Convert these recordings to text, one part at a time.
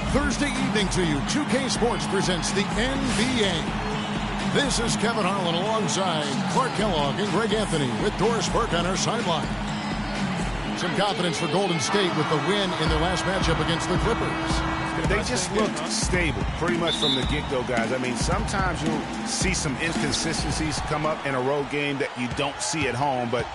Thursday evening to you. 2K Sports presents the NBA. This is Kevin Harlan alongside Clark Kellogg and Greg Anthony with Doris Burke on our sideline. Some confidence for Golden State with the win in their last matchup against the Clippers. They just looked stable pretty much from the get-go, guys. I mean, sometimes you'll see some inconsistencies come up in a road game that you don't see at home, but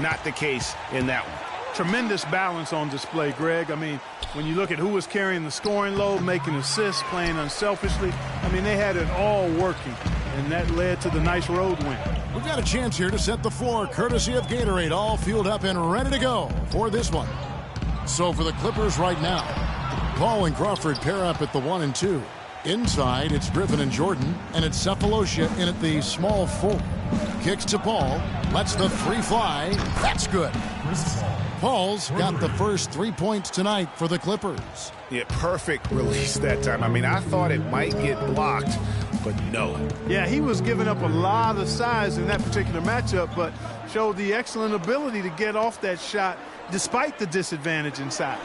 not the case in that one. Tremendous balance on display, Greg. I mean, when you look at who was carrying the scoring load, making assists, playing unselfishly, I mean, they had it all working, and that led to the nice road win. We've got a chance here to set the floor, courtesy of Gatorade, all fueled up and ready to go for this one. So for the Clippers right now, Paul and Crawford pair up at the 1 and 2. Inside, it's Griffin and Jordan, and it's Cephalosha in at the small 4. Kicks to Paul, lets the 3 fly. That's good. Paul's got the first 3 points tonight for the Clippers. Yeah, perfect release that time. I mean, I thought it might get blocked, but no. Yeah, he was giving up a lot of size in that particular matchup, but showed the excellent ability to get off that shot despite the disadvantage inside.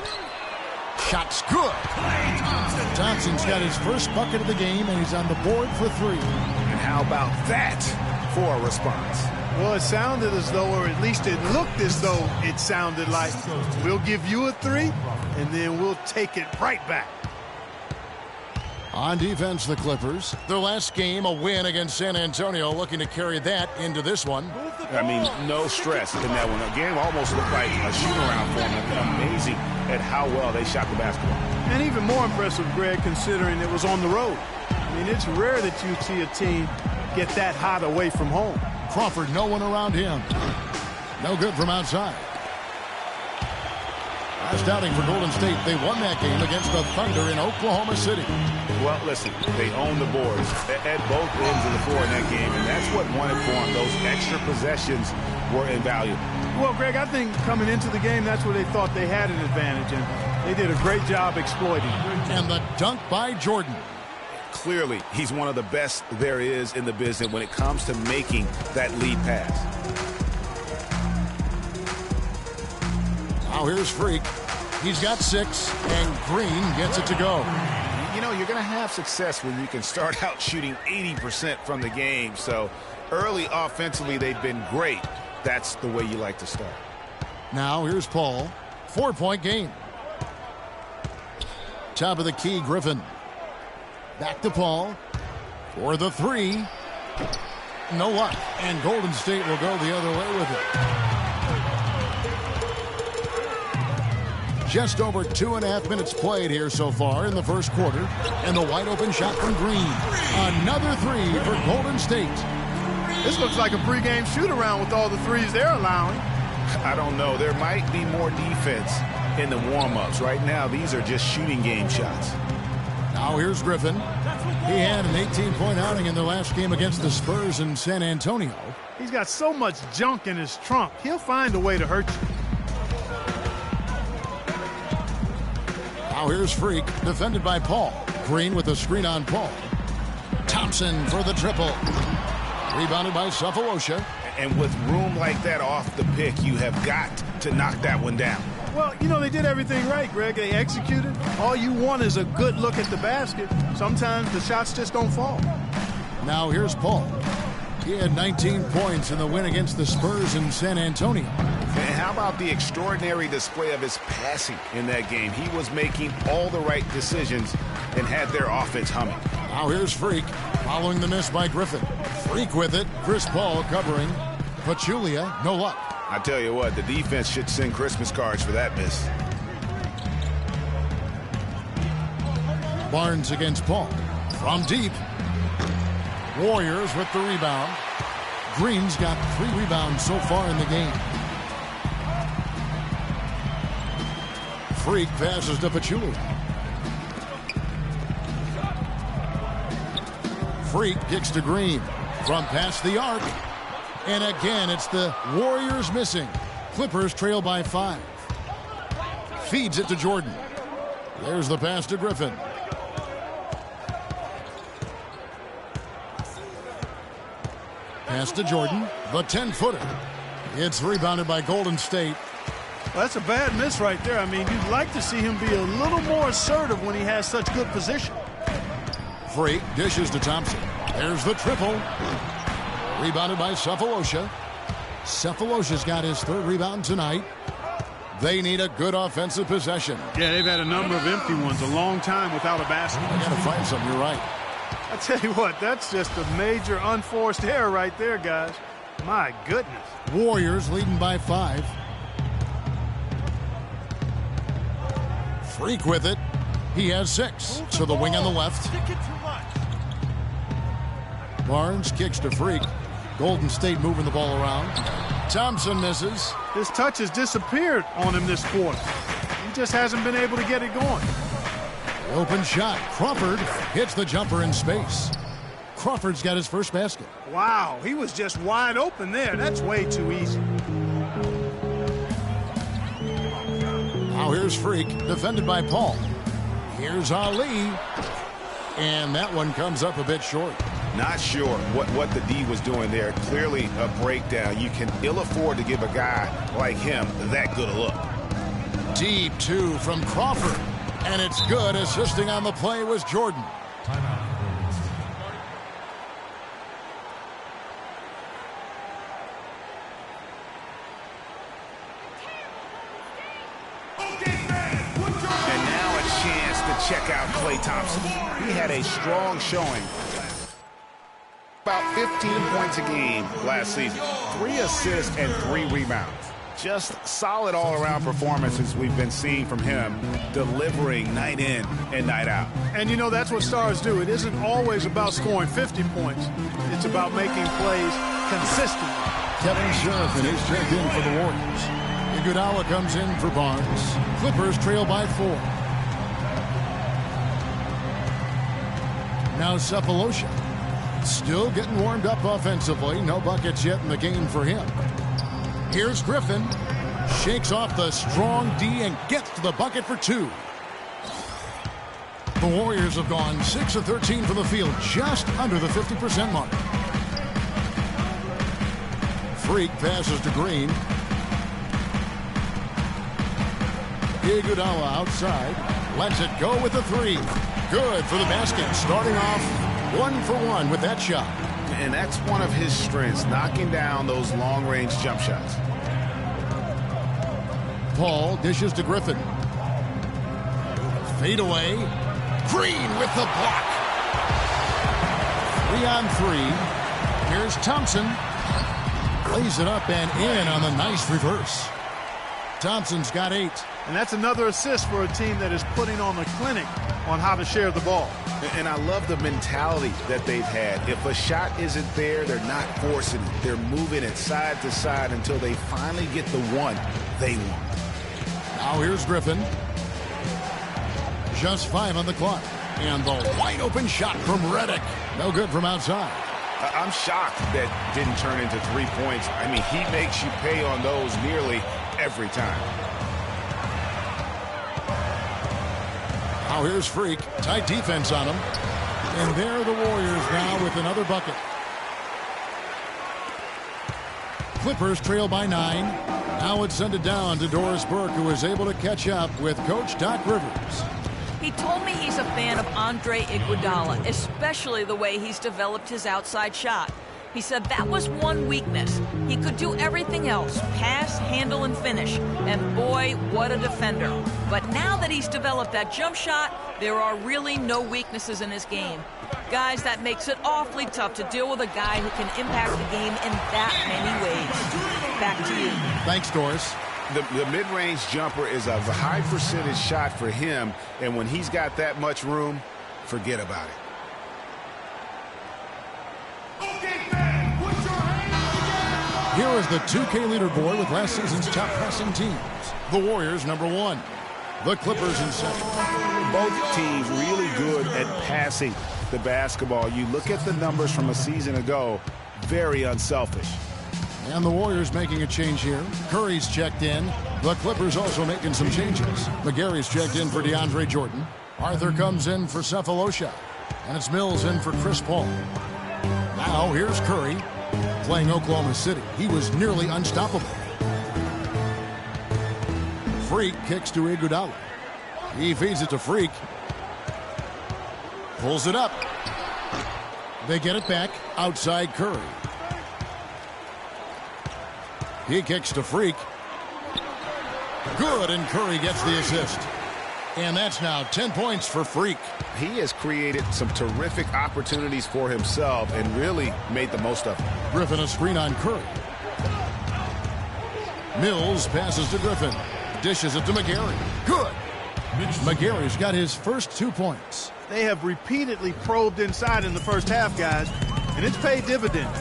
Shot's good. Thompson's got his first bucket of the game, and he's on the board for 3. And how about that for a response? Well, it sounded as though, or at least it looked as though it sounded like, we'll give you a 3, and then we'll take it right back. On defense, the Clippers. Their last game, a win against San Antonio, looking to carry that into this one. I mean, no stress in that one. The game almost looked like a shoot-around for them. Amazing at how well they shot the basketball. And even more impressive, Greg, considering it was on the road. I mean, it's rare that you see a team get that hot away from home. Crawford, no one around him. No good from outside. Last outing for Golden State, they won that game against the Thunder in Oklahoma City. Well, listen, they own the boards at both ends of the floor in that game, and that's what won it for them. Those extra possessions were invaluable. Well, Greg, I think coming into the game, that's where they thought they had an advantage, and they did a great job exploiting. And the dunk by Jordan. Clearly, he's one of the best there is in the business when it comes to making that lead pass. Now here's Freq. He's got 6, and Green gets it to go. You know, you're going to have success when you can start out shooting 80% from the game. So early offensively, they've been great. That's the way you like to start. Now here's Paul. 4-point game. Top of the key, Griffin. Back to Paul for the 3. No luck. And Golden State will go the other way with it. Just over 2.5 minutes played here so far in the first quarter. And the wide open shot from Green. Another 3 for Golden State. This looks like a pregame shoot-around with all the threes they're allowing. I don't know. There might be more defense in the warm-ups. Right now, these are just shooting game shots. Now here's Griffin. He had an 18-point outing in their last game against the Spurs in San Antonio. He's got so much junk in his trunk. He'll find a way to hurt you. Now here's Freq, defended by Paul. Green with a screen on Paul. Thompson for the triple. Rebounded by Cephalosha. And with room like that off the pick, you have got to knock that one down. Well, you know, they did everything right, Greg. They executed. All you want is a good look at the basket. Sometimes the shots just don't fall. Now here's Paul. He had 19 points in the win against the Spurs in San Antonio. And how about the extraordinary display of his passing in that game? He was making all the right decisions and had their offense humming. Now here's Freq, following the miss by Griffin. Freq with it. Chris Paul covering. Pachulia, no luck. I tell you what, the defense should send Christmas cards for that miss. Barnes against Paul. From deep. Warriors with the rebound. Green's got 3 rebounds so far in the game. Freq passes to Pachulia. Freq kicks to Green. From past the arc. And again, it's the Warriors missing. Clippers trail by 5. Feeds it to Jordan. There's the pass to Griffin. Pass to Jordan. The 10-footer. It's rebounded by Golden State. Well, that's a bad miss right there. I mean, you'd like to see him be a little more assertive when he has such good position. Freq dishes to Thompson. There's the triple. Rebounded by Cephalosha. Cephalosha's got his third rebound tonight. They need a good offensive possession. Yeah, they've had a number of empty ones, a long time without a basket. I got to find something. You're right. I tell you what, that's just a major unforced error right there, guys. My goodness. Warriors leading by 5. Freq with it. He has 6 to the wing on the left. Barnes kicks to Freq. Golden State moving the ball around. Thompson misses. His touch has disappeared on him this quarter. He just hasn't been able to get it going. Open shot. Crawford hits the jumper in space. Crawford's got his first basket. Wow, he was just wide open there. That's way too easy. Now here's Freq, defended by Paul. Here's Ali. And that one comes up a bit short. Not sure what the D was doing there. Clearly a breakdown. You can ill afford to give a guy like him that good a look. Deep 2 from Crawford. And it's good. Assisting on the play was Jordan. And now a chance to check out Klay Thompson. He had a strong showing. About 15 points a game last season. 3 assists and 3 rebounds. Just solid all-around performances we've been seeing from him, delivering night in and night out. And, you know, that's what stars do. It isn't always about scoring 50 points. It's about making plays consistent. Kevin Sheriff, and he's checked in for the Warriors. Iguodala comes in for Barnes. Clippers trail by 4. Now Cephalosha. Still getting warmed up offensively. No buckets yet in the game for him. Here's Griffin. Shakes off the strong D and gets to the bucket for 2. The Warriors have gone 6 of 13 from the field, just under the 50% mark. Freq passes to Green. Iguodala outside. Lets it go with the 3. Good for the basket. Starting off 1 for 1 with that shot. And that's one of his strengths, knocking down those long-range jump shots. Paul dishes to Griffin. Fade away. Green with the block. 3 on 3. Here's Thompson. Lays it up and in on the nice reverse. Thompson's got 8. And that's another assist for a team that is putting on a clinic on how to share the ball. And I love the mentality that they've had. If a shot isn't there, they're not forcing it. They're moving it side to side until they finally get the one they want. Now here's Griffin. Just 5 on the clock. And the wide open shot from Redick. No good from outside. I'm shocked that didn't turn into 3 points. I mean, he makes you pay on those nearly every time. Now here's Freq. Tight defense on him. And there are the Warriors now with another bucket. Clippers trail by 9. Now it's sent it down to Doris Burke, who is able to catch up with Coach Doc Rivers. He told me he's a fan of Andre Iguodala, especially the way he's developed his outside shot. He said that was one weakness. He could do everything else, pass, handle, and finish. And boy, what a defender. But now that he's developed that jump shot, there are really no weaknesses in his game. Guys, that makes it awfully tough to deal with a guy who can impact the game in that many ways. Back to you. Thanks, Doris. The mid-range jumper is a high percentage shot for him, and when he's got that much room, forget about it. Here is the 2K leaderboard with last season's top passing teams. The Warriors, number 1. The Clippers in second. Both teams really good at passing the basketball. You look at the numbers from a season ago, very unselfish. And the Warriors making a change here. Curry's checked in. The Clippers also making some changes. McGarry's checked in for DeAndre Jordan. Arthur comes in for Cephalosha. And it's Mills in for Chris Paul. Now here's Curry playing Oklahoma City. He was nearly unstoppable. Freq kicks to Iguodala. He feeds it to Freq. Pulls it up. They get it back outside Curry. He kicks to Freq. Good, and Curry gets the assist. And that's now 10 points for Freq. He has created some terrific opportunities for himself and really made the most of it. Griffin a screen on Curry. Mills passes to Griffin. Dishes it to McGarry. Good. McGarry's got his first 2 points. They have repeatedly probed inside in the first half, guys, and it's paid dividends.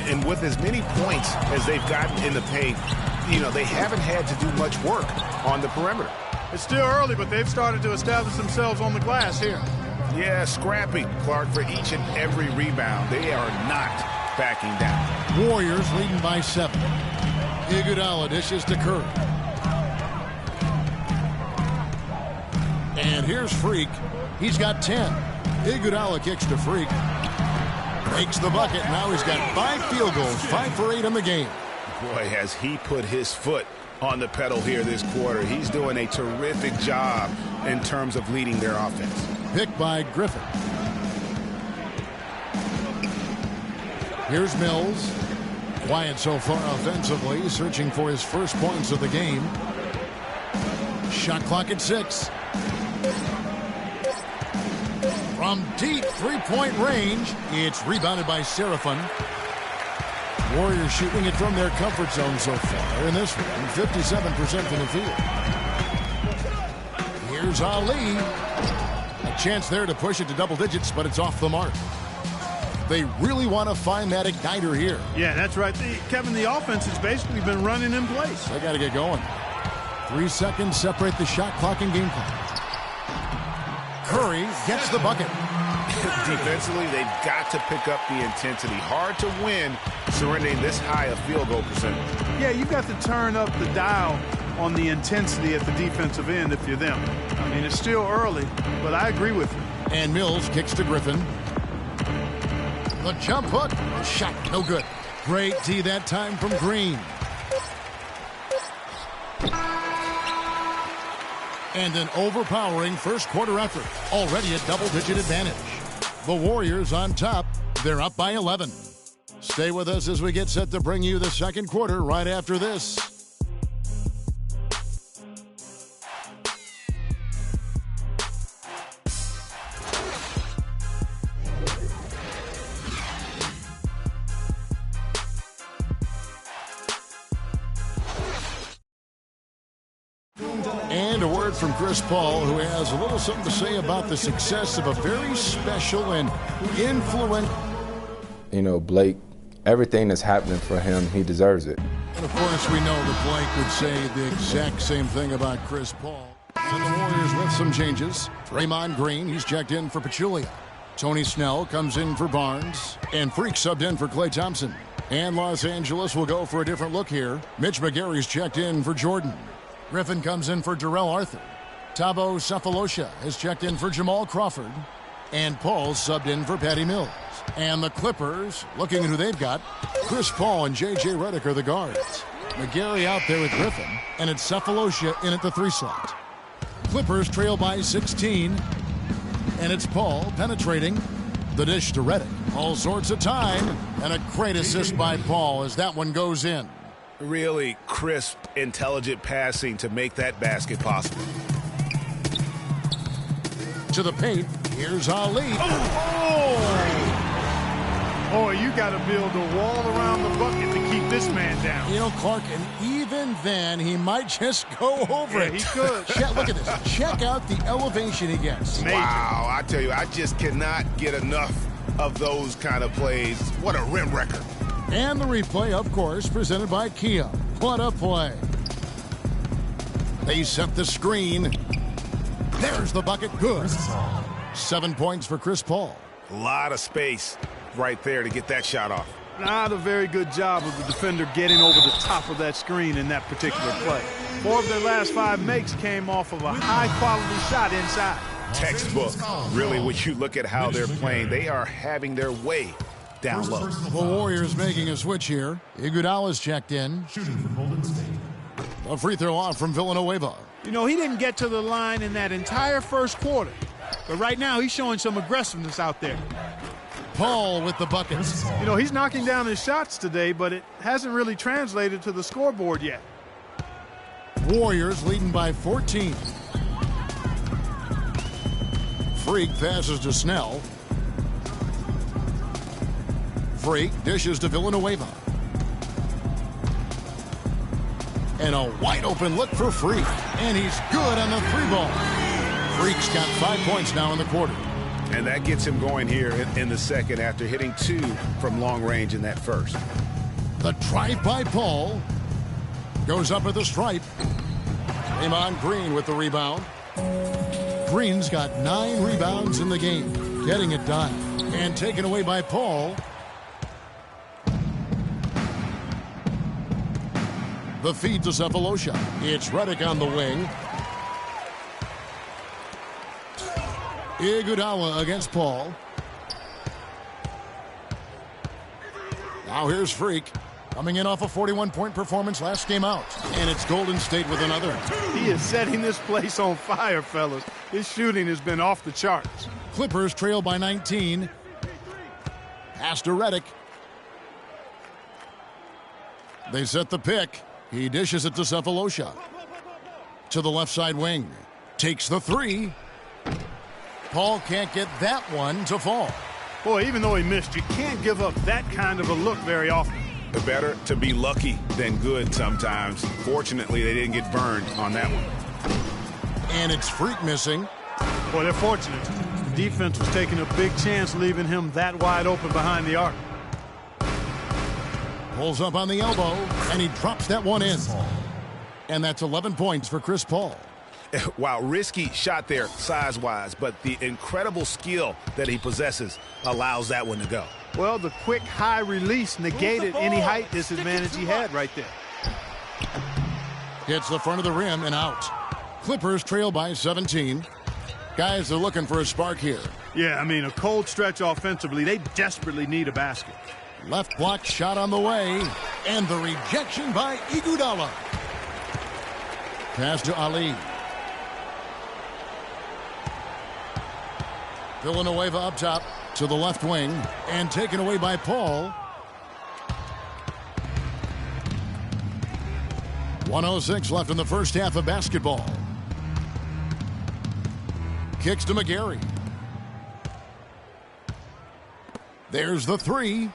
And with as many points as they've gotten in the paint, they haven't had to do much work on the perimeter. It's still early, but they've started to establish themselves on the glass here. Yeah, scrappy, Clark, for each and every rebound. They are not backing down. Warriors leading by 7. Iguodala dishes to Curry. And here's Freq. He's got 10. Iguodala kicks to Freq. Makes the bucket. Now he's got 5 field goals, 5 for 8 in the game. Boy, has he put his foot on the pedal here this quarter. He's doing a terrific job in terms of leading their offense. Picked by Griffin. Here's Mills. Quiet so far offensively, searching for his first points of the game. Shot clock at 6. From deep three-point range, it's rebounded by Seraphin. Warriors shooting it from their comfort zone so far in this one, 57% from the field. Here's Ali. A chance there to push it to double digits, but it's off the mark. They really want to find that igniter here. Yeah, that's right. Kevin, the offense has basically been running in place. They got to get going. 3 seconds separate the shot clock and game clock. Curry gets the bucket. Defensively, they've got to pick up the intensity. Hard to win surrendering this high a field goal percentage. Yeah, you've got to turn up the dial on the intensity at the defensive end if you're them. I mean, it's still early, but I agree with you. And Mills kicks to Griffin. The jump hook. Shot. No good. Great D that time from Green. And an overpowering first quarter effort. Already a double-digit advantage. The Warriors on top. They're up by 11. Stay with us as we get set to bring you the second quarter right after this. And a word from Chris Paul, who has a little something to say about the success of a very special and influential. Blake, everything that's happening for him, he deserves it. And of course, we know that Blake would say the exact same thing about Chris Paul. And the Warriors with some changes. Draymond Green, he's checked in for Pachulia. Tony Snell comes in for Barnes. And Freq subbed in for Klay Thompson. And Los Angeles will go for a different look here. Mitch McGarry's checked in for Jordan. Griffin comes in for Darrell Arthur. Thabo Sefolosha has checked in for Jamal Crawford. And Paul subbed in for Patty Mills. And the Clippers, looking at who they've got, Chris Paul and J.J. Redick are the guards. McGarry out there with Griffin, and it's Sefolosha in at the 3 slot. Clippers trail by 16, and it's Paul penetrating. The dish to Redick. All sorts of time, and a great assist by Paul as that one goes in. Really crisp, intelligent passing to make that basket possible. To the paint, here's Ali. Boy, you got to build a wall around the bucket to keep this man down. Clark, and even then, he might just go over it. He could. Look at this. Check out the elevation he gets. Amazing. Wow, I tell you, I just cannot get enough of those kind of plays. What a rim wrecker. And the replay, of course, presented by Kia. What a play. They set the screen. There's the bucket. Good. 7 points for Chris Paul. A lot of space right there to get that shot off. Not a very good job of the defender getting over the top of that screen in that particular play. 4 of their last 5 makes came off of a high-quality shot inside. Textbook. Really, when you look at how they're playing, they are having their way down low. The Warriors making a switch here. Iguodala's checked in. A free throw off from Villanueva. You know, he didn't get to the line in that entire first quarter. But right now, he's showing some aggressiveness out there. Paul with the buckets. You know, he's knocking down his shots today, but it hasn't really translated to the scoreboard yet. Warriors leading by 14. Freq passes to Snell. Freq dishes to Villanueva. And a wide open look for Freq. And he's good on the three ball. Freq's got 5 points now in the quarter. And that gets him going here in the second after hitting 2 from long range in that first. The drive by Paul. Goes up at the stripe. Draymond Green with the rebound. Green's got 9 rebounds in the game. Getting it done. And taken away by Paul. The feed to Cephalosha. It's Redick on the wing. Iguodala against Paul. Now here's Freq. Coming in off a 41-point performance last game out. And it's Golden State with another. He is setting this place on fire, fellas. His shooting has been off the charts. Clippers trail by 19. Pass to Redick. They set the pick. He dishes it to Cephalosha. To the left side wing. Takes the three. Paul can't get that one to fall. Boy, even though he missed, you can't give up that kind of a look very often. Better to be lucky than good sometimes. Fortunately, they didn't get burned on that one. And it's Freq missing. Boy, they're fortunate. The defense was taking a big chance leaving him that wide open behind the arc. Pulls up on the elbow, and he drops that one in. And that's 11 points for Chris Paul. Wow, risky shot there size-wise, but the incredible skill that he possesses allows that one to go. Well, the quick high release negated any height disadvantage he had right there. Hits the front of the rim and out. Clippers trail by 17. Guys are looking for a spark here. Yeah, I mean, a cold stretch offensively. They desperately need a basket. Left block shot on the way. And the rejection by Iguodala. Pass to Ali. Villanueva up top to the left wing. And taken away by Paul. 1:06 left in the first half of basketball. Kicks to McGarry. There's the three.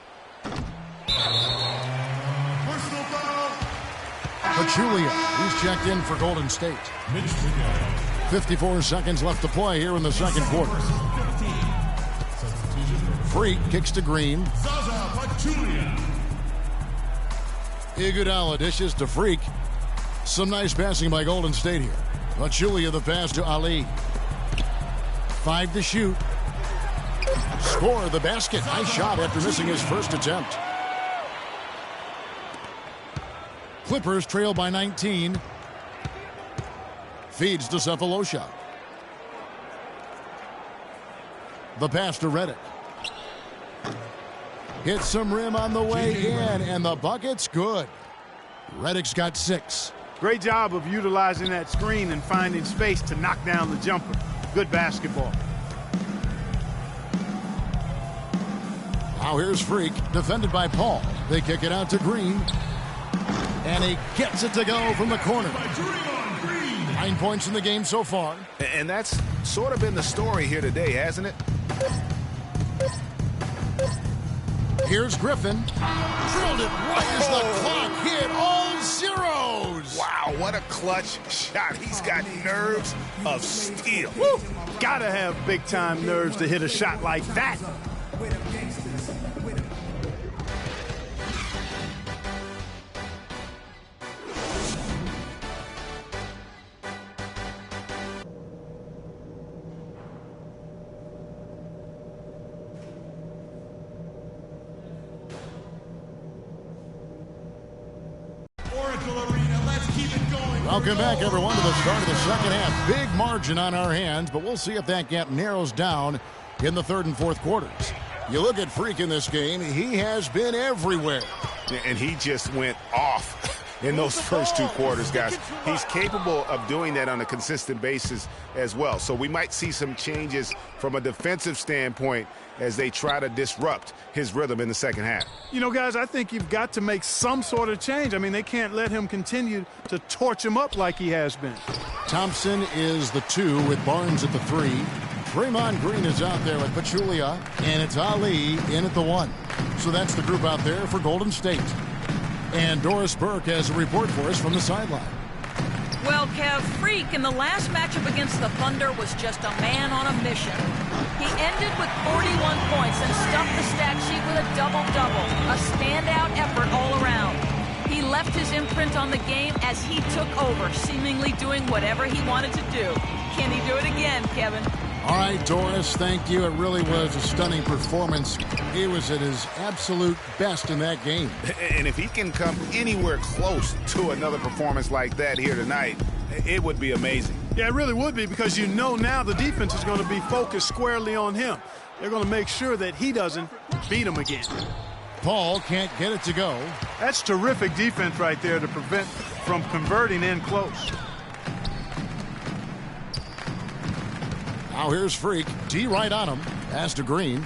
Pachulia, he's checked in for Golden State. 54 seconds left to play here in the second quarter. Freq kicks to Green. Iguodala dishes to Freq. Some nice passing by Golden State here. Pachulia the pass to Ali. 5 to shoot. Score the basket. Nice shot after missing his first attempt. Clippers trail by 19. Feeds to Cephalosha. The pass to Redick. Hits some rim on the way in, and the bucket's good. Redick's got 6. Great job of utilizing that screen and finding space to knock down the jumper. Good basketball. Now here's Freq, defended by Paul. They kick it out to Green. And he gets it to go from the corner. 9 points in the game so far. And that's sort of been the story here today, hasn't it? Here's Griffin. Drilled it right as the clock hit all zeros. Wow, what a clutch shot. He's got nerves of steel. Woo! Gotta have big-time nerves to hit a shot like that. Welcome back, everyone, to the start of the second half. Big margin on our hands, but we'll see if that gap narrows down in the third and fourth quarters. You look at Freq in this game, he has been everywhere. And he just went off in those first 2 quarters, guys. He's capable of doing that on a consistent basis as well. So we might see some changes from a defensive standpoint as they try to disrupt his rhythm in the second half. You know, guys, I think you've got to make some sort of change. I mean, they can't let him continue to torch him up like he has been. Thompson is the 2 with Barnes at the 3. Draymond Green is out there with Pachulia, and it's Ali in at the 1. So that's the group out there for Golden State. And Doris Burke has a report for us from the sideline. Well, Kev, Freq in the last matchup against the Thunder was just a man on a mission. He ended with 41 points and stuffed the stat sheet with a double-double, a standout effort all around. He left his imprint on the game as he took over, seemingly doing whatever he wanted to do. Can he do it again, Kevin? All right, Doris, thank you. It really was a stunning performance. He was at his absolute best in that game. And if he can come anywhere close to another performance like that here tonight, it would be amazing. Yeah, it really would be, because you know now the defense is going to be focused squarely on him. They're going to make sure that he doesn't beat him again. Paul can't get it to go. That's terrific defense right there to prevent from converting in close. Now here's Freq. D right on him. Pass to Green.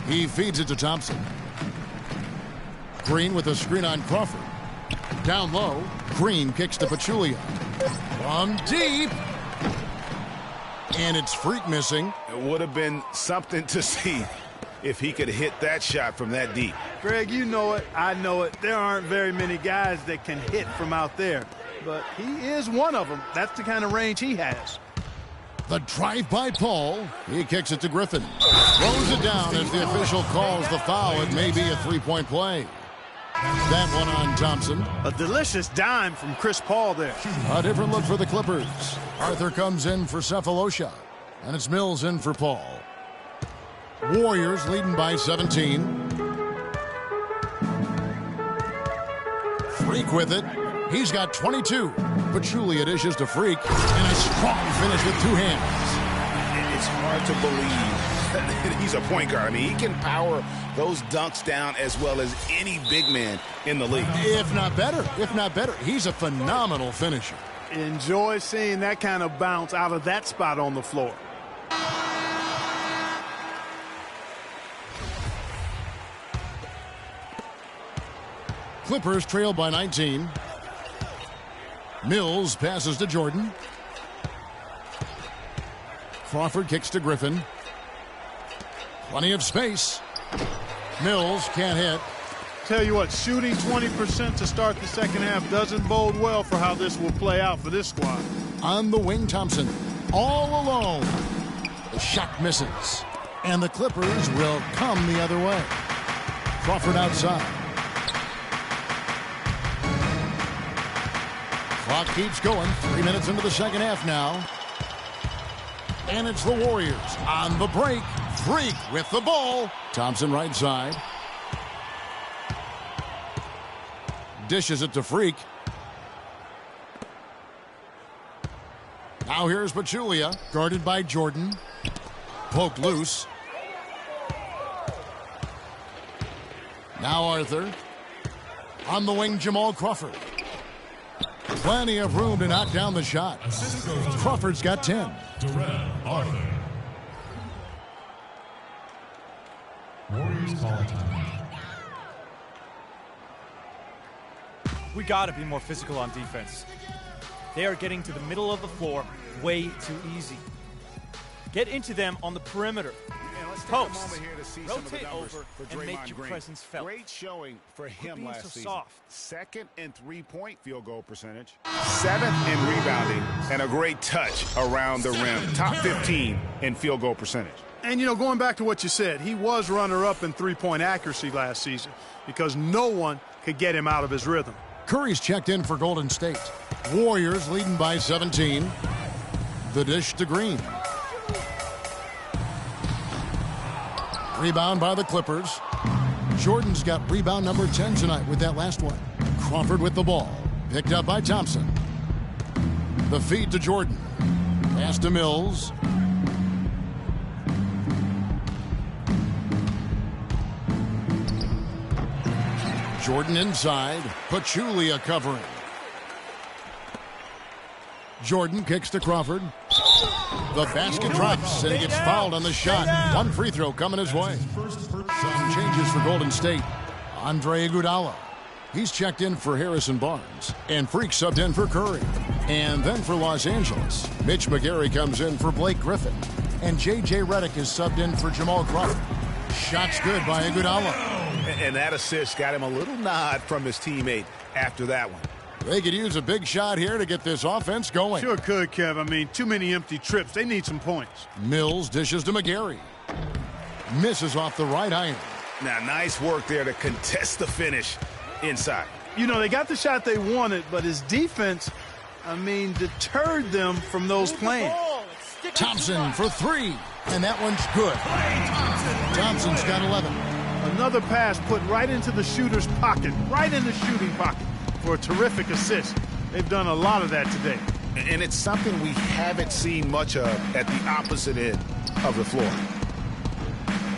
He feeds it to Thompson. Green with a screen on Crawford. Down low. Green kicks to Pachulia. From deep. And it's Freq missing. It would have been something to see if he could hit that shot from that deep. Greg, you know it. I know it. There aren't very many guys that can hit from out there. But he is one of them. That's the kind of range he has. The drive by Paul. He kicks it to Griffin. Throws it down as the official calls the foul. It may be a 3-point play. That one on Thompson. A delicious dime from Chris Paul there. A different look for the Clippers. Arthur comes in for Cephalosha. And it's Mills in for Paul. Warriors leading by 17. Freq with it. He's got 22. Pachulia dishes to Freq. And a strong finish with 2 hands. It's hard to believe that he's a point guard. I mean, he can power those dunks down as well as any big man in the league. If not better. If not better. He's a phenomenal finisher. Enjoy seeing that kind of bounce out of that spot on the floor. Clippers trail by 19. Mills passes to Jordan. Crawford kicks to Griffin. Plenty of space. Mills can't hit. Tell you what, shooting 20% to start the second half doesn't bode well for how this will play out for this squad. On the wing, Thompson. All alone. The shot misses. And the Clippers will come the other way. Crawford outside. Clock keeps going. 3 minutes into the second half now. And it's the Warriors on the break. Freq with the ball. Thompson right side. Dishes it to Freq. Now here's Pachulia, guarded by Jordan. Poked loose. Now Arthur. On the wing, Jamal Crawford. Plenty of room to knock down the shot. Crawford's got 10. Arthur. Warriors call time. We got to be more physical on defense. They are getting to the middle of the floor way too easy. Get into them on the perimeter. Post, rotate over, and make your presence felt. Great showing for him last season. Soft. Second and 3-point field goal percentage. 7th in rebounding and a great touch around the rim. Top 15 in field goal percentage. And, you know, going back to what you said, he was runner-up in three-point accuracy last season because no one could get him out of his rhythm. Curry's checked in for Golden State. Warriors leading by 17. The dish to Green. Rebound by the Clippers. Jordan's got rebound number 10 tonight with that last one. Crawford with the ball. Picked up by Thompson. The feed to Jordan. Pass to Mills. Jordan inside. Pachulia covering. Jordan kicks to Crawford. The basket drops, and he gets fouled on the shot. One free throw coming his way. Some changes for Golden State. Andre Iguodala. He's checked in for Harrison Barnes. And Freq subbed in for Curry. And then for Los Angeles, Mitch McGary comes in for Blake Griffin. And J.J. Redick is subbed in for Jamal Crawford. Shot's good by Iguodala. And that assist got him a little nod from his teammate after that one. They could use a big shot here to get this offense going. Sure could, Kev. I mean, too many empty trips. They need some points. Mills dishes to McGary. Misses off the right iron. Now, nice work there to contest the finish inside. You know, they got the shot they wanted, but his defense, I mean, deterred them from those plans. Thompson for three, and that one's good. Thompson's got 11. Another pass put right into the shooter's pocket, right in the shooting pocket for a terrific assist. They've done a lot of that today. And it's something we haven't seen much of at the opposite end of the floor.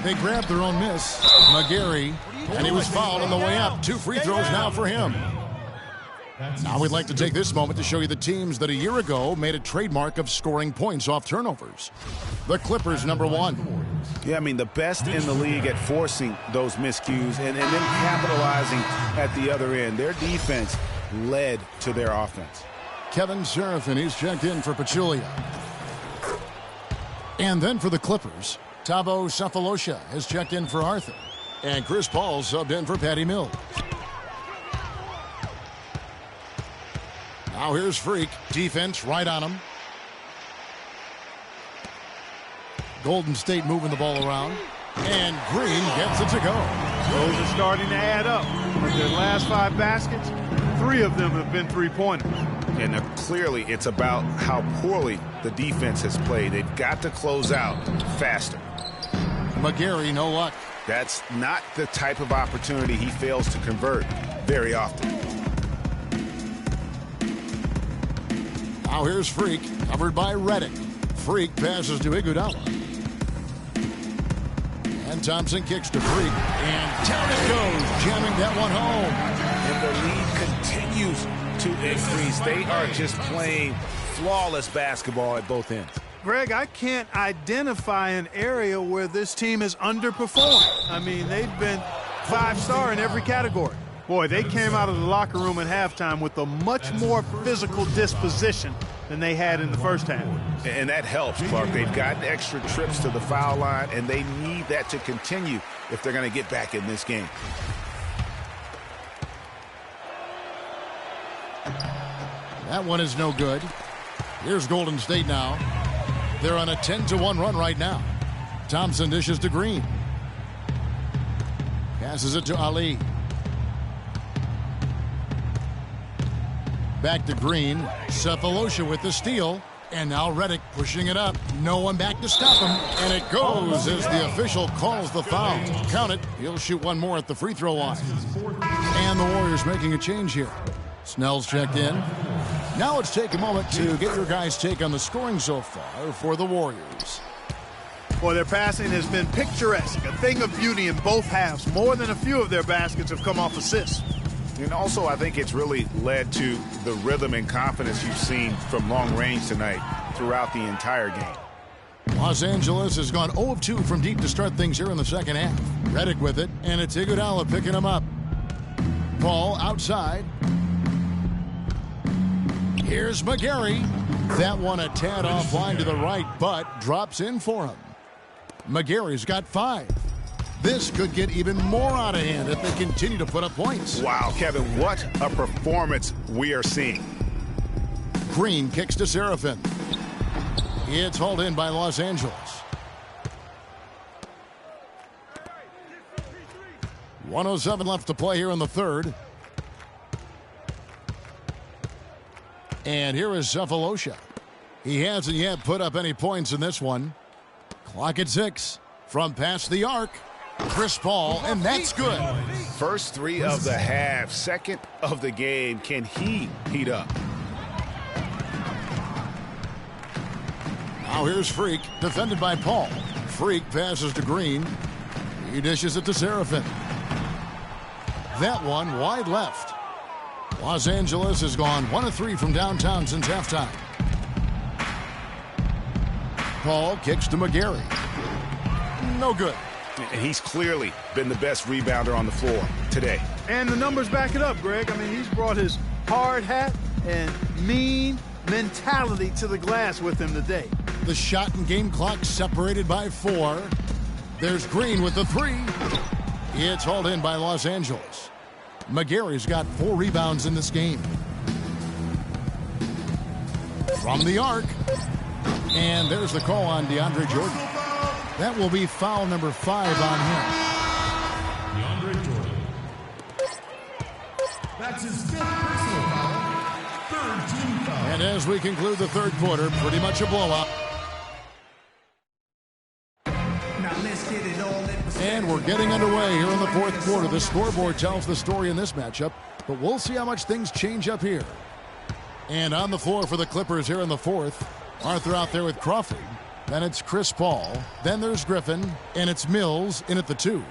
They grabbed their own miss. McGary, and he was fouled on the way up. 2 free throws now for him. Now we'd like to take this moment to show you the teams that a year ago made a trademark of scoring points off turnovers. The Clippers, number 1. Yeah, I mean, the best in the league at forcing those miscues and then capitalizing at the other end. Their defense led to their offense. Kevin Seraphin, he's checked in for Pachulia. And then for the Clippers, Thabo Sefolosha has checked in for Arthur. And Chris Paul subbed in for Patty Mills. Now here's Freq. Defense right on him. Golden State moving the ball around. And Green gets it to go. Those are starting to add up. With their last 5 baskets, 3 of them have been three-pointers. And clearly it's about how poorly the defense has played. They've got to close out faster. McGary, no luck. That's not the type of opportunity he fails to convert very often. Now here's Freq, covered by Redick. Freq passes to Iguodala. And Thompson kicks to Freq. And down it goes, jamming that one home. And the lead continues to increase. They are just playing flawless basketball at both ends. Greg, I can't identify an area where this team has underperformed. I mean, they've been 5-star in every category. Boy, they came out of the locker room at halftime with a much more physical disposition than they had in the first half. And that helps, Clark. They've gotten extra trips to the foul line, and they need that to continue if they're going to get back in this game. That one is no good. Here's Golden State now. They're on a 10-1 run right now. Thompson dishes to Green. Passes it to Ali. Back to Green. Sefolosha with the steal. And now Redick pushing it up. No one back to stop him. And it goes as the official calls the foul. Count it. He'll shoot one more at the free throw line. And the Warriors making a change here. Snell's checked in. Now let's take a moment to get your guys' take on the scoring so far for the Warriors. Boy, their passing has been picturesque. A thing of beauty in both halves. More than a few of their baskets have come off assists. And also, I think it's really led to the rhythm and confidence you've seen from long range tonight throughout the entire game. Los Angeles has gone 0 of 2 from deep to start things here in the second half. Redick with it, and it's Iguodala picking him up. Paul outside. Here's McGary. That one a tad offline to the right, but drops in for him. McGary's got 5. This could get even more out of hand if they continue to put up points. Wow, Kevin, what a performance we are seeing. Green kicks to Seraphin. It's hauled in by Los Angeles. 1:07 left to play here in the third. And here is Sefolosha. He hasn't yet put up any points in this one. Clock at 6. From past the arc, Chris Paul, and that's good. First 3 of the half, second of the game. Can he heat up? Now here's Freq, defended by Paul. Freq passes to Green. He dishes it to Seraphin. that one wide left. Los Angeles has gone 1 of 3 from downtown since halftime. Paul kicks to McGarry. No good. And he's clearly been the best rebounder on the floor today. And the numbers back it up, Greg. I mean, he's brought his hard hat and mean mentality to the glass with him today. The shot and game clock separated by 4. There's Green with the 3. It's hauled in by Los Angeles. McGarry's got 4 rebounds in this game. From the arc. And there's the call on DeAndre Jordan. That will be foul number 5 on him. DeAndre Jordan. That's his 5th personal foul. 3rd team foul. And as we conclude the third quarter, pretty much a blowout. And we're getting underway here in the fourth quarter. The scoreboard tells the story in this matchup, but we'll see how much things change up here. And on the floor for the Clippers here in the fourth, Arthur out there with Crawford. Then it's Chris Paul. Then there's Griffin. And it's Mills in at the 2.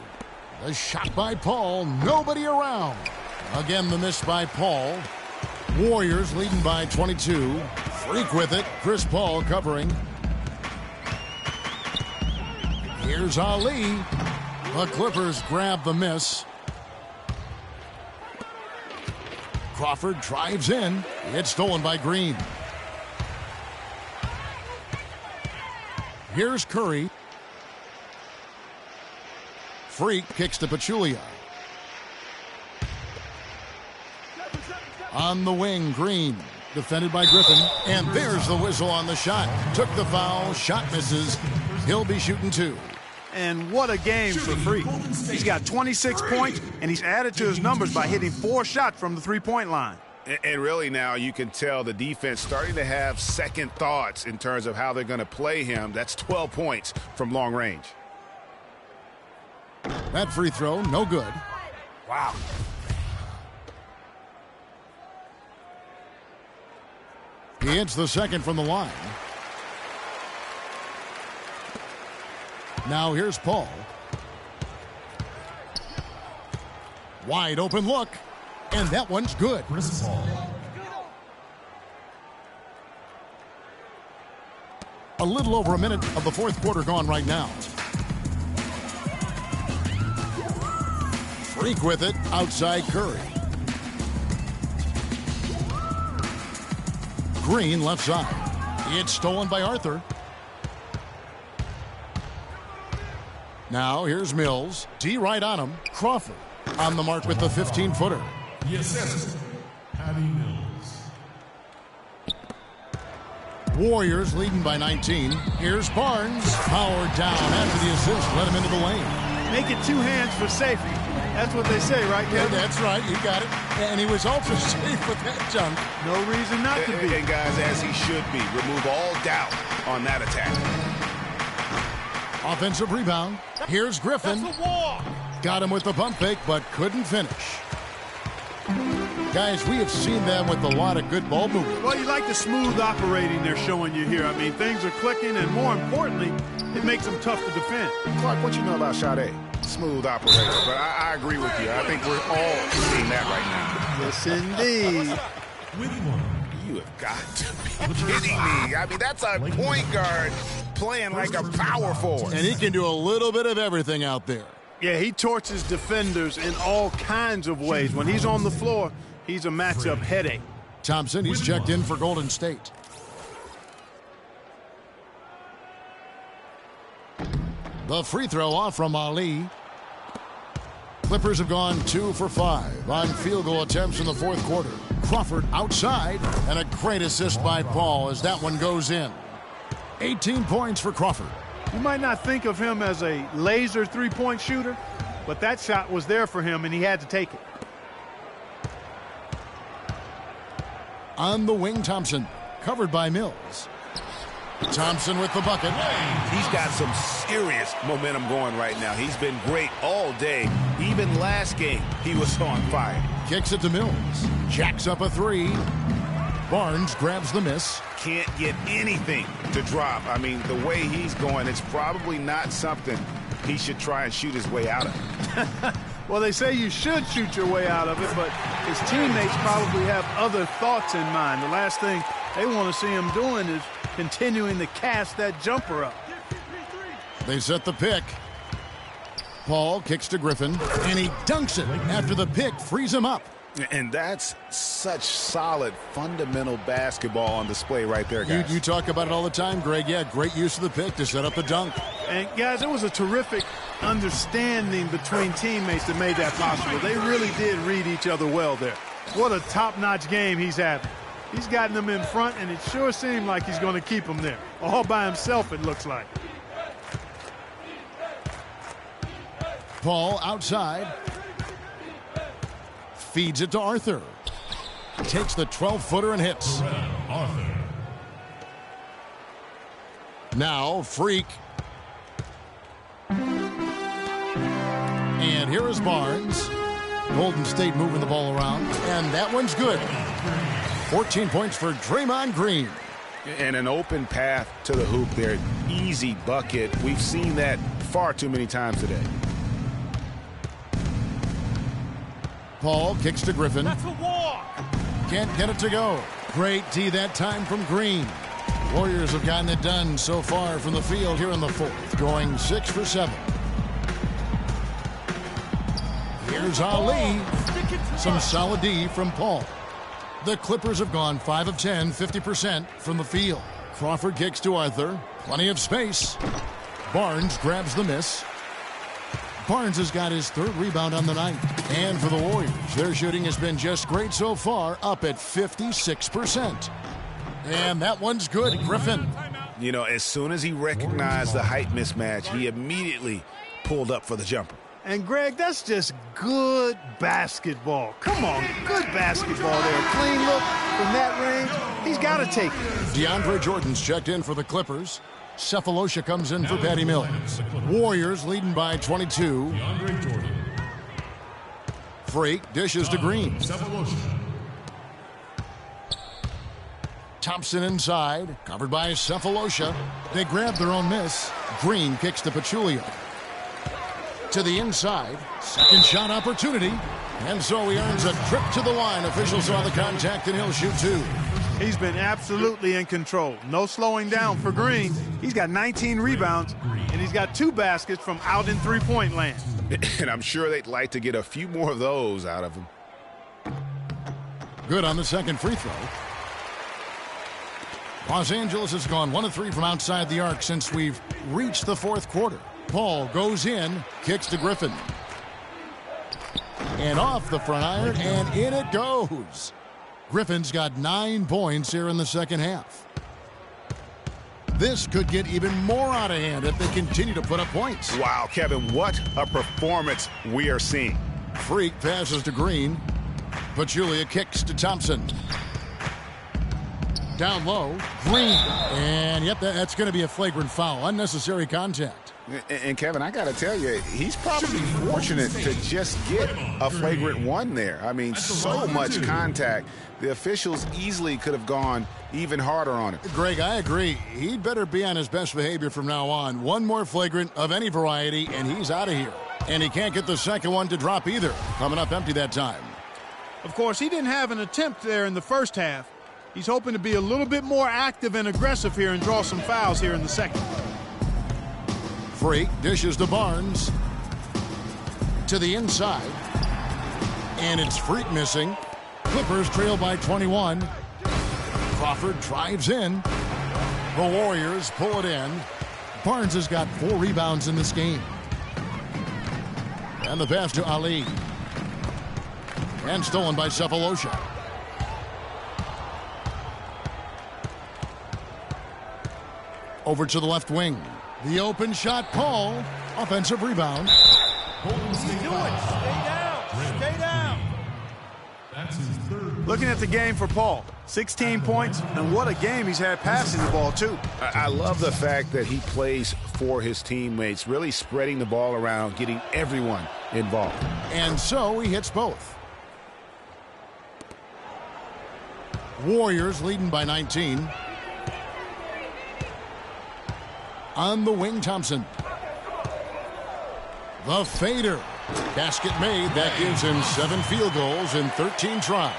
The shot by Paul. Nobody around. Again, the miss by Paul. Warriors leading by 22. Freq with it. Chris Paul covering. Here's Ali. The Clippers grab the miss. Crawford drives in. It's stolen by Green. Here's Curry. Freq kicks to Pachulia. On the wing, Green. Defended by Griffin. And there's the whistle on the shot. Took the foul. Shot misses. He'll be shooting 2. And what a game for Freq. He's got 26 points, and he's added to his numbers by hitting 4 shots from the three-point line. And really now you can tell the defense starting to have second thoughts in terms of how they're going to play him. That's 12 points from long range. That free throw, no good. Wow. He hits the second from the line. Now here's Paul. Wide open look. And that one's good. Chris Paul. A little over a minute of the fourth quarter gone right now. Freq with it. Outside Curry. Green left side. It's stolen by Arthur. Now here's Mills. D right on him. Crawford on the mark with the 15-footer. The assist, Patty Mills. Warriors leading by 19. Here's Barnes. Powered down after the assist. Let him into the lane. Make it 2 hands for safety. That's what they say, right, Kevin? Yeah, that's right. You got it. And he was also safe with that jump. No reason not to be. And guys, as he should be. Remove all doubt on that attack. Offensive rebound. Here's Griffin. Got him with the pump fake, but couldn't finish. Guys, we have seen them with a lot of good ball movement. Well, you like the smooth operating they're showing you here. I mean, things are clicking, and more importantly, it makes them tough to defend. Clark, what you know about Sade? Smooth operator. But I agree with you. I think we're all seeing that right now. Yes, indeed. With one. You have got to be kidding me. I mean, that's a point guard playing like a power forward. And he can do a little bit of everything out there. Yeah, he torches defenders in all kinds of ways. When he's on the floor, he's a matchup headache. Thompson, he's checked in for Golden State. The free throw off from Ali. Clippers have gone 2 for 5 on field goal attempts in the fourth quarter. Crawford outside, and a great assist by Paul as that one goes in. 18 points for Crawford. You might not think of him as a laser three-point shooter, but that shot was there for him, and he had to take it. On the wing, Thompson, covered by Mills. Thompson with the bucket. He's got some serious momentum going right now. He's been great all day. Even last game, he was on fire. Kicks it to Mills. Jacks up a 3. Barnes grabs the miss. Can't get anything to drop. I mean, the way he's going, it's probably not something he should try and shoot his way out of. Well, they say you should shoot your way out of it, but his teammates probably have other thoughts in mind. The last thing they want to see him doing is continuing to cast that jumper up. They set the pick. Paul kicks to Griffin, and he dunks it after the pick frees him up. And that's such solid, fundamental basketball on display right there, guys. You talk about it all the time, Greg. Yeah, great use of the pick to set up the dunk. And, guys, it was a terrific understanding between teammates that made that possible. They really did read each other well there. What a top-notch game he's having. He's gotten them in front, and it sure seemed like he's going to keep them there. All by himself, it looks like. Paul outside. Feeds it to Arthur. Takes the 12-footer and hits. Now, Freq. And here is Barnes. Golden State moving the ball around. And that one's good. 14 points for Draymond Green. And an open path to the hoop there. Easy bucket. We've seen that far too many times today. Paul kicks to Griffin. That's a walk. Can't get it to go. Great D that time from Green. Warriors have gotten it done so far from the field here in the fourth, going 6 for 7. Here's Ali. Some solid D from Paul. The Clippers have gone 5 of 10, 50% from the field. Crawford kicks to Arthur. Plenty of space. Barnes grabs the miss. Barnes has got his 3rd rebound on the night. And for the Warriors, their shooting has been just great so far, up at 56%. And that one's good, Griffin. You know, as soon as he recognized the height mismatch, he immediately pulled up for the jumper. And, Greg, that's just good basketball. Come on, good basketball there. Clean look from that range. He's got to take it. DeAndre Jordan's checked in for the Clippers. Cephalosha comes in for Patty Mills. Warriors leading by 22. Freq dishes to Green. Thompson inside, covered by Cephalosha. They grab their own miss. Green kicks to Pachulia. To the inside, second shot opportunity. And so he earns a trip to the line. Officials saw the contact and he'll shoot 2. He's been absolutely in control. No slowing down for Green. He's got 19 rebounds, and he's got 2 baskets from out in three-point land. And I'm sure they'd like to get a few more of those out of him. Good on the second free throw. Los Angeles has gone 1 of 3 from outside the arc since we've reached the fourth quarter. Paul goes in, kicks to Griffin. And off the front iron, and in it goes. Griffin's got 9 points here in the second half. This could get even more out of hand if they continue to put up points. Wow, Kevin, what a performance we are seeing. Freq passes to Green. Pachulia kicks to Thompson. Down low, Green. And yep, that's going to be a flagrant foul. Unnecessary contact. And Kevin, I got to tell you, he's probably fortunate to just get a flagrant one there. I mean, so much contact. The officials easily could have gone even harder on it. Greg, I agree. He'd better be on his best behavior from now on. One more flagrant of any variety, and he's out of here. And he can't get the second one to drop either. Coming up empty that time. Of course, he didn't have an attempt there in the first half. He's hoping to be a little bit more active and aggressive here and draw some fouls here in the second. Freq dishes to Barnes. To the inside. And it's Freq missing. Clippers trail by 21. Crawford drives in. The Warriors pull it in. Barnes has got 4 rebounds in this game. And the pass to Ali. And stolen by Cephalosha. Over to the left wing. The open shot, Paul. Offensive rebound. Stay down. Stay down. That's his 3rd. Looking at the game for Paul, 16 points, and what a game he's had passing the ball, too. I love the fact that he plays for his teammates, really spreading the ball around, getting everyone involved. And so he hits both. Warriors leading by 19. On the wing, Thompson. The fader. Basket made. That gives him 7 field goals in 13 tries.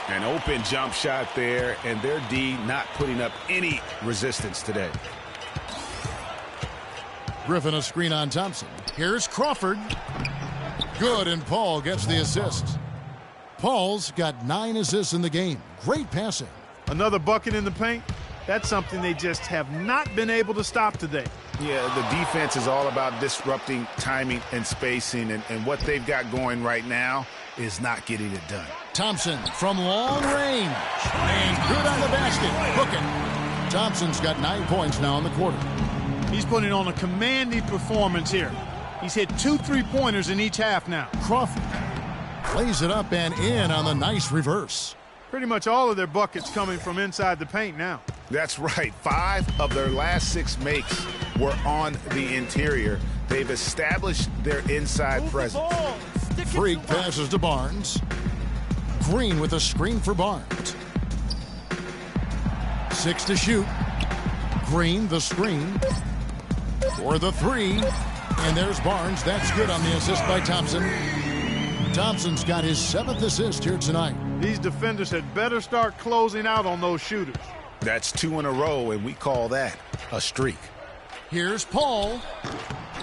An open jump shot there, and their D not putting up any resistance today. Griffin a screen on Thompson. Here's Crawford. Good, and Paul gets the assist. Paul's got 9 assists in the game. Great passing. Another bucket in the paint. That's something they just have not been able to stop today. Yeah, the defense is all about disrupting timing and spacing, and what they've got going right now is not getting it done. Thompson from long range. And good on the basket. Hook it. Thompson's got 9 points now in the quarter. He's putting on a commanding performance here. He's hit 2 3-pointers in each half now. Crawford lays it up and in on the nice reverse. Pretty much all of their buckets coming from inside the paint now. That's right. 5 of their last 6 makes were on the interior. They've established their inside presence. Freq passes to Barnes. Green with a screen for Barnes. 6 to shoot. Green the screen for the 3. And there's Barnes. That's good on the assist by Thompson. Thompson's got his 7th assist here tonight. These defenders had better start closing out on those shooters. That's 2 in a row, and we call that a streak. Here's Paul.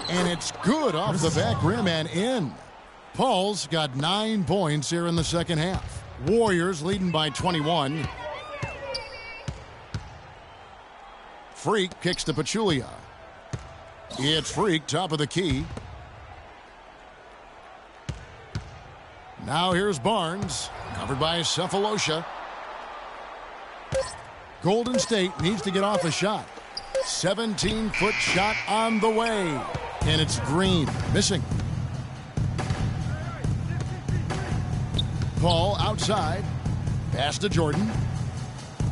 And it's good off the back rim and in. Paul's got 9 points here in the second half. Warriors leading by 21. Freq kicks to Pachulia. It's Freq, top of the key. Now here's Barnes, covered by Cephalosha. Golden State needs to get off a shot. 17-foot shot on the way. And it's Green, missing. Paul outside. Pass to Jordan.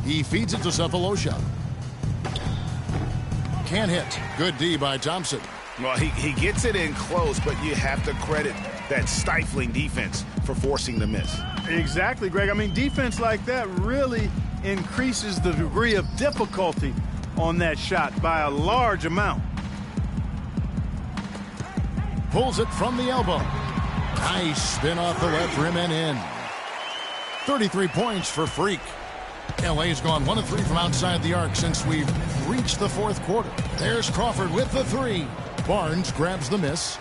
He feeds it to Cephalosha. Can't hit. Good D by Thompson. Well, he gets it in close, but you have to credit that stifling defense for forcing the miss. Exactly, Greg. I mean, defense like that really increases the degree of difficulty on that shot by a large amount. Pulls it from the elbow. Nice spin off the left rim and in. 33 points for Freq. LA's gone 1 of 3 from outside the arc since we've reached the 4th quarter. There's Crawford with the 3. Barnes grabs the miss.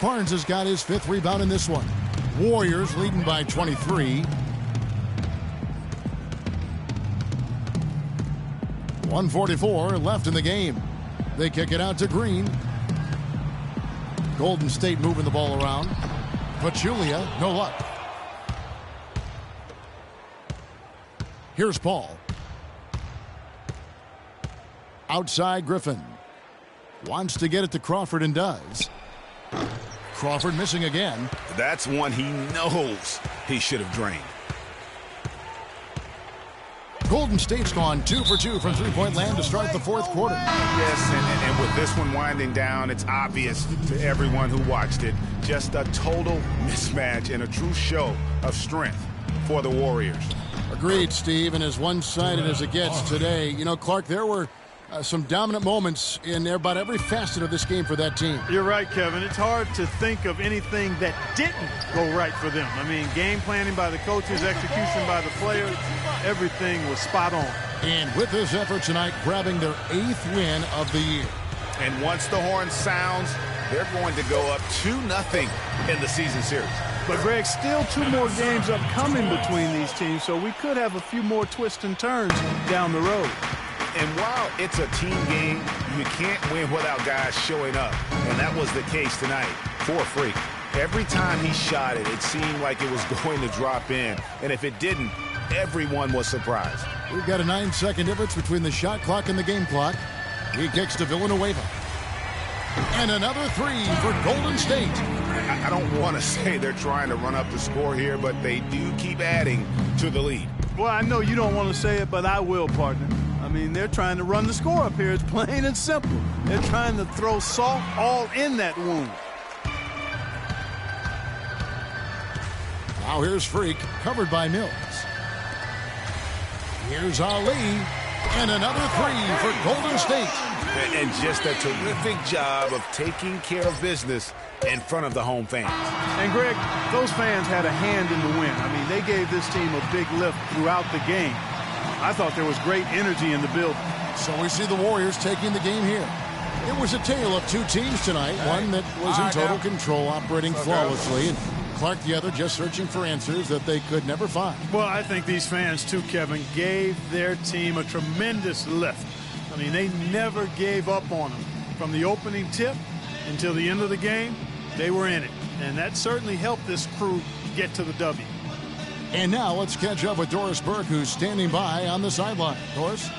Barnes has got his 5th rebound in this one. Warriors leading by 23. 1:44 left in the game. They kick it out to Green. Golden State moving the ball around. Pachulia, no luck. Here's Paul. Outside Griffin. Wants to get it to Crawford and does. Crawford missing again. That's one he knows he should have drained. Golden State's gone 2 for 2 from three-point land to start the 4th quarter. Yes, and with this one winding down, it's obvious to everyone who watched it. Just a total mismatch and a true show of strength for the Warriors. Agreed, Steve, and as one-sided as it gets today. You know, Clark, there were some dominant moments in about every facet of this game for that team. You're right, Kevin. It's hard to think of anything that didn't go right for them. I mean, game planning by the coaches, execution by the players, everything was spot on. And with this effort tonight, grabbing their 8th win of the year. And once the horn sounds, they're going to go up 2-0 in the season series. But, Greg, still 2 more games upcoming between these teams, so we could have a few more twists and turns down the road. And while it's a team game, you can't win without guys showing up. And that was the case tonight for Freq. Every time he shot it, it seemed like it was going to drop in. And if it didn't, everyone was surprised. We've got a 9-second difference between the shot clock and the game clock. He kicks to Villanueva. And another 3 for Golden State. I don't want to say they're trying to run up the score here, but they do keep adding to the lead. Well, I know you don't want to say it, but I will, partner. I mean, they're trying to run the score up here. It's plain and simple. They're trying to throw salt all in that wound. Now here's Freq, covered by Mills. Here's Ali, and another 3 for Golden State. And just a terrific job of taking care of business in front of the home fans. And, Greg, those fans had a hand in the win. I mean, they gave this team a big lift throughout the game. I thought there was great energy in the building. So we see the Warriors taking the game here. It was a tale of two teams tonight, one that was in total control, operating flawlessly, and Clark the other just searching for answers that they could never find. Well, I think these fans, too, Kevin, gave their team a tremendous lift. I mean, they never gave up on them. From the opening tip until the end of the game, they were in it. And that certainly helped this crew get to the W. And now let's catch up with Doris Burke, who's standing by on the sideline. Doris?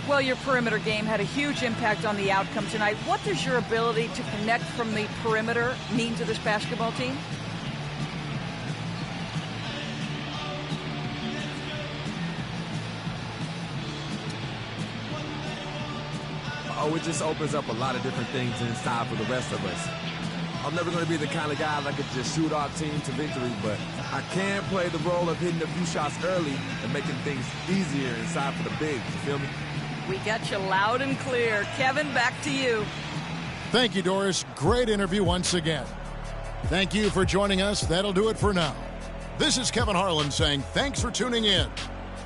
Well, your perimeter game had a huge impact on the outcome tonight. What does your ability to connect from the perimeter mean to this basketball team? Oh, it just opens up a lot of different things inside for the rest of us. I'm never going to be the kind of guy that could just shoot our team to victory, but I can play the role of hitting a few shots early and making things easier inside for the bigs. You feel me? We got you loud and clear. Kevin, back to you. Thank you, Doris. Great interview once again. Thank you for joining us. That'll do it for now. This is Kevin Harlan saying thanks for tuning in.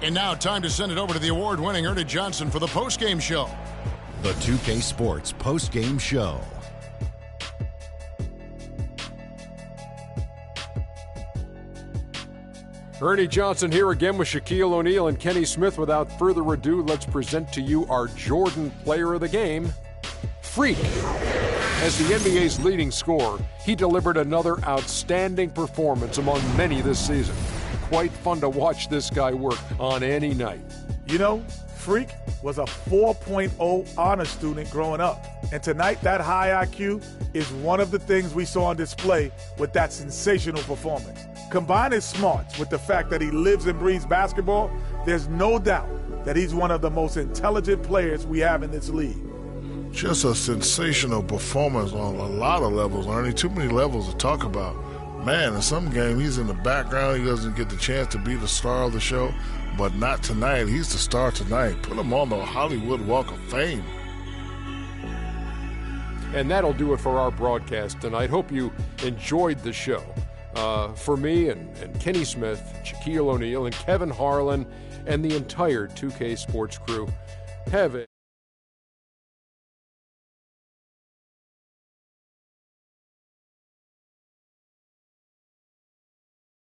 And now time to send it over to the award-winning Ernie Johnson for the postgame show. The 2K Sports postgame show. Ernie Johnson here again with Shaquille O'Neal and Kenny Smith. Without further ado, let's present to you our Jordan Player of the Game, Freq. As the NBA's leading scorer, he delivered another outstanding performance among many this season. Quite fun to watch this guy work on any night. You know, Freq was a 4.0 honor student growing up. And tonight, that high IQ is one of the things we saw on display with that sensational performance. Combine his smarts with the fact that he lives and breathes basketball, there's no doubt that he's one of the most intelligent players we have in this league. Just a sensational performance on a lot of levels, Ernie. Too many levels to talk about. Man, in some game, he's in the background. He doesn't get the chance to be the star of the show, but not tonight. He's the star tonight. Put him on the Hollywood Walk of Fame. And that'll do it for our broadcast tonight. Hope you enjoyed the show. For me and Kenny Smith, Shaquille O'Neal, and Kevin Harlan, and the entire 2K Sports crew, have it.